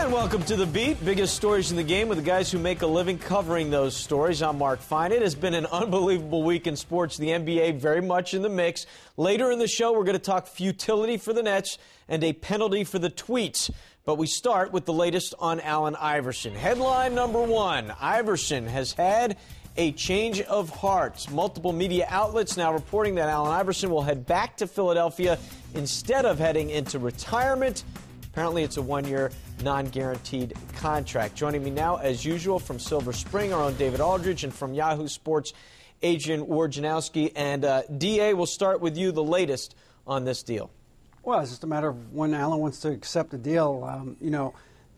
And welcome to The Beat, biggest stories in the game with the guys who make a living covering those stories. I'm Mark Fine. It has been an unbelievable week in sports. The NBA very much in the mix. Later in the show, we're going to talk futility for the Nets and a penalty for the tweets. But we start with the latest on Allen Iverson. Headline number one, Iverson has had a change of heart. Multiple media outlets now reporting that Allen Iverson will head back to Philadelphia instead of heading into retirement. Apparently, it's a one-year, non-guaranteed contract. Joining me now, as usual, from Silver Spring, our own David Aldridge, and from Yahoo Sports, Adrian Wojnarowski. And D.A., we'll start with you, the latest on this deal. Well, it's just a matter of when Allen wants to accept a deal.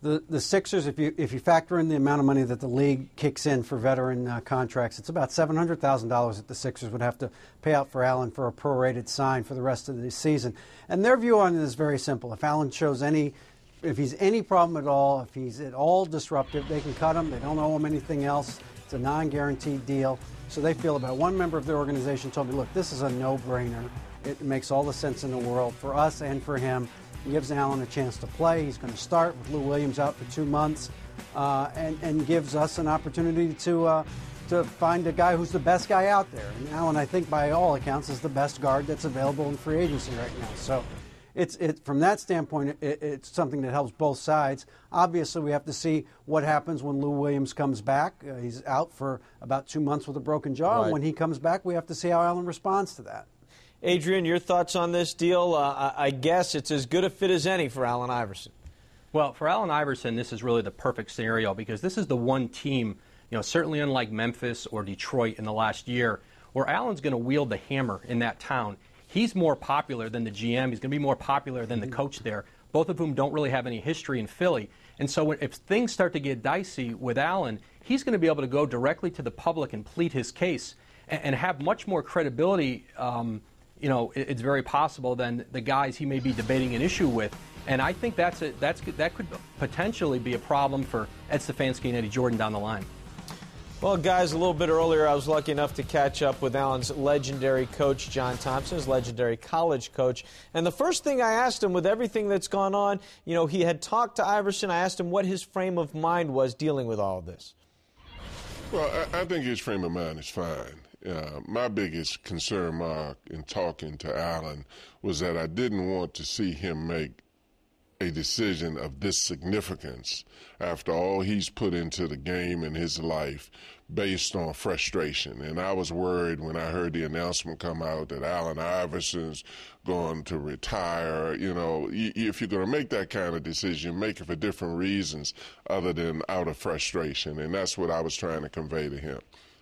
The Sixers, if you factor in the amount of money that the league kicks in for veteran contracts, it's about $700,000 that the Sixers would have to pay out for Allen for a prorated sign for the rest of the season. And their view on it is very simple. If Allen shows if he's any problem at all, if he's at all disruptive, they can cut him. They don't owe him anything else. It's a non-guaranteed deal. So they feel about it. One member of their organization told me, look, this is a no-brainer. It makes all the sense in the world for us and for him. It gives Allen a chance to play. He's going to start with Lou Williams out for 2 months and gives us an opportunity to find a guy who's the best guy out there. And Allen, I think, by all accounts, is the best guard that's available in free agency right now. So from that standpoint, it's something that helps both sides. Obviously, we have to see what happens when Lou Williams comes back. He's out for about 2 months with a broken jaw. Right. And when he comes back, we have to see how Allen responds to that. Adrian, your thoughts on this deal? I guess it's as good a fit as any for Allen Iverson. Well, for Allen Iverson, this is really the perfect scenario because this is the one team, certainly unlike Memphis or Detroit in the last year, where Allen's going to wield the hammer in that town. He's more popular than the GM. He's going to be more popular than the coach there, both of whom don't really have any history in Philly. And so if things start to get dicey with Allen, he's going to be able to go directly to the public and plead his case and have much more credibility. It's very possible than the guys he may be debating an issue with. And I think that could potentially be a problem for Ed Stefanski and Eddie Jordan down the line. Well, guys, a little bit earlier, I was lucky enough to catch up with Allen's legendary coach, John Thompson, his legendary college coach. And the first thing I asked him, with everything that's gone on, he had talked to Iverson. I asked him what his frame of mind was dealing with all of this. Well, I think his frame of mind is fine. My biggest concern, Mark, in talking to Allen was that I didn't want to see him make a decision of this significance after all he's put into the game in his life based on frustration. And I was worried when I heard the announcement come out that Allen Iverson's going to retire. If you're going to make that kind of decision, make it for different reasons other than out of frustration. And that's what I was trying to convey to him.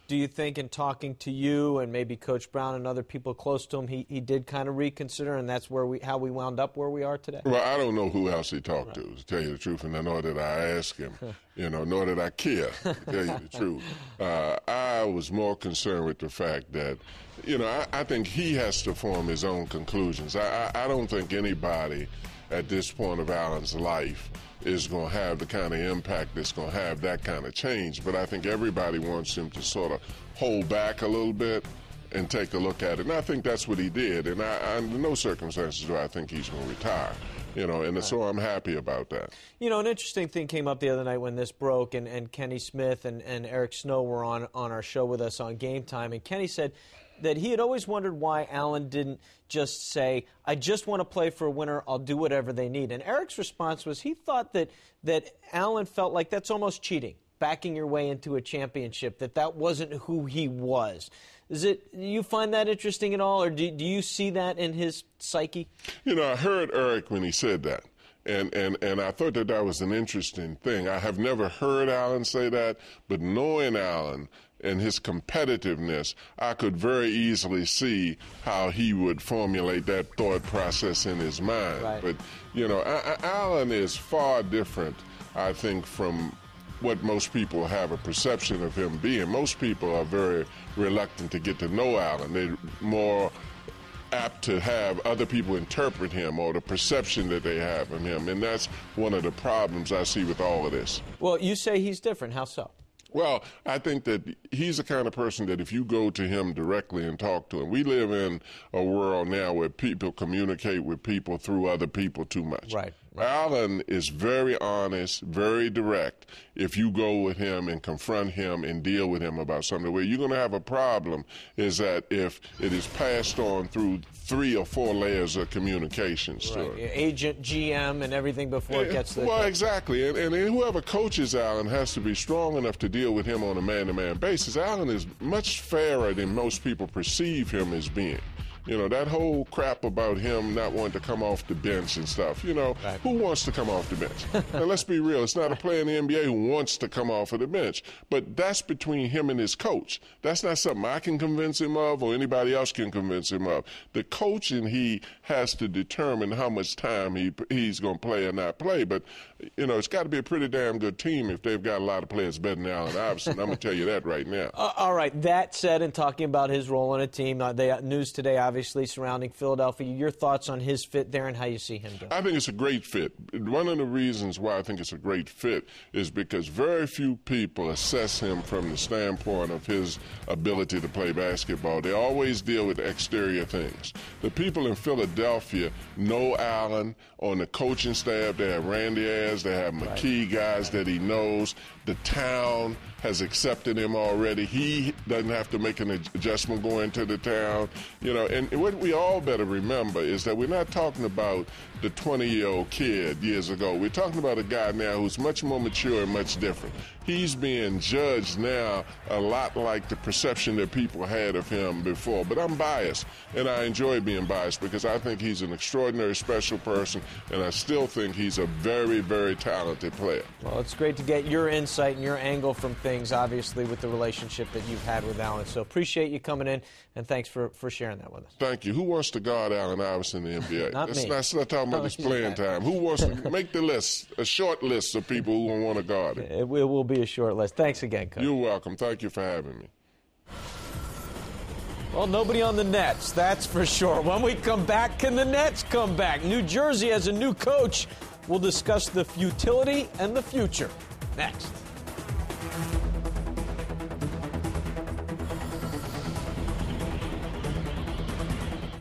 Do you think in talking to you and maybe Coach Brown and other people close to him, he did kind of reconsider, and that's how we wound up where we are today? Well, I don't know who else he talked to tell you the truth, and nor did I ask him, nor did I care, to tell you the truth. I was more concerned with the fact that, I think he has to form his own conclusions. I don't think anybody at this point of Allen's life is going to have the kind of impact that's going to have that kind of change. But I think everybody wants him to sort of hold back a little bit and take a look at it. And I think that's what he did. And under no circumstances do I think he's going to retire. And so I'm happy about that. An interesting thing came up the other night when this broke, and Kenny Smith and Eric Snow were on our show with us on Game Time. And Kenny said that he had always wondered why Allen didn't just say, I just want to play for a winner, I'll do whatever they need. And Eric's response was he thought that Allen felt like that's almost cheating, backing your way into a championship, that wasn't who he was. Do you find that interesting at all, or do you see that in his psyche? I heard Eric when he said that. And I thought that was an interesting thing. I have never heard Allen say that, but knowing Allen and his competitiveness, I could very easily see how he would formulate that thought process in his mind. Right. But, Allen is far different, I think, from what most people have a perception of him being. Most people are very reluctant to get to know Allen. They're more apt to have other people interpret him or the perception that they have of him. And that's one of the problems I see with all of this. Well, you say he's different. How so? Well, I think that he's the kind of person that if you go to him directly and talk to him, we live in a world now where people communicate with people through other people too much. Right. Allen is very honest, very direct. If you go with him and confront him and deal with him about something, where you're going to have a problem is that if it is passed on through 3 or 4 layers of communications. Right. Agent, GM, and everything before it gets to the Well, coach. exactly. And whoever coaches Allen has to be strong enough to deal with him on a man-to-man basis. Allen is much fairer than most people perceive him as being. You know, that whole crap about him not wanting to come off the bench and stuff, you know, Right. Who wants to come off the bench? Now, let's be real. It's not a player in the NBA who wants to come off of the bench. But that's between him and his coach. That's not something I can convince him of or anybody else can convince him of. The coach and he has to determine how much time he's going to play or not play. But, you know, it's got to be a pretty damn good team if they've got a lot of players better than Allen Iverson. I'm going to tell you that right now. All right. That said, and talking about his role on a team, the news today obviously surrounding Philadelphia. Your thoughts on his fit there and how you see him doing? I think it's a great fit. One of the reasons why I think it's a great fit is because very few people assess him from the standpoint of his ability to play basketball. They always deal with exterior things. The people in Philadelphia know Allen. On the coaching staff, they have Randy Ayers, they have McKee, guys that he knows. The town has accepted him already. He doesn't have to make an adjustment going to the town. You know, and what we all better remember is that we're not talking about the 20-year-old kid years ago. We're talking about a guy now who's much more mature and much different. He's being judged now a lot like the perception that people had of him before. But I'm biased, and I enjoy being biased because I think he's an extraordinary special person, and I still think he's a very, very talented player. Well, it's great to get your insight and your angle from things, obviously, with the relationship that you've had with Allen. So appreciate you coming in, and thanks for sharing that with us. Thank you. Who wants to guard Allen Iverson in the NBA? Not me. Let's not talk about his playing time. Who wants to make the list, a short list of people who want to guard him? It will be a short list. Thanks again, Coach. You're welcome. Thank you for having me. Well, nobody on the Nets, that's for sure. When we come back, can the Nets come back? New Jersey has a new coach. We'll discuss the futility and the future next.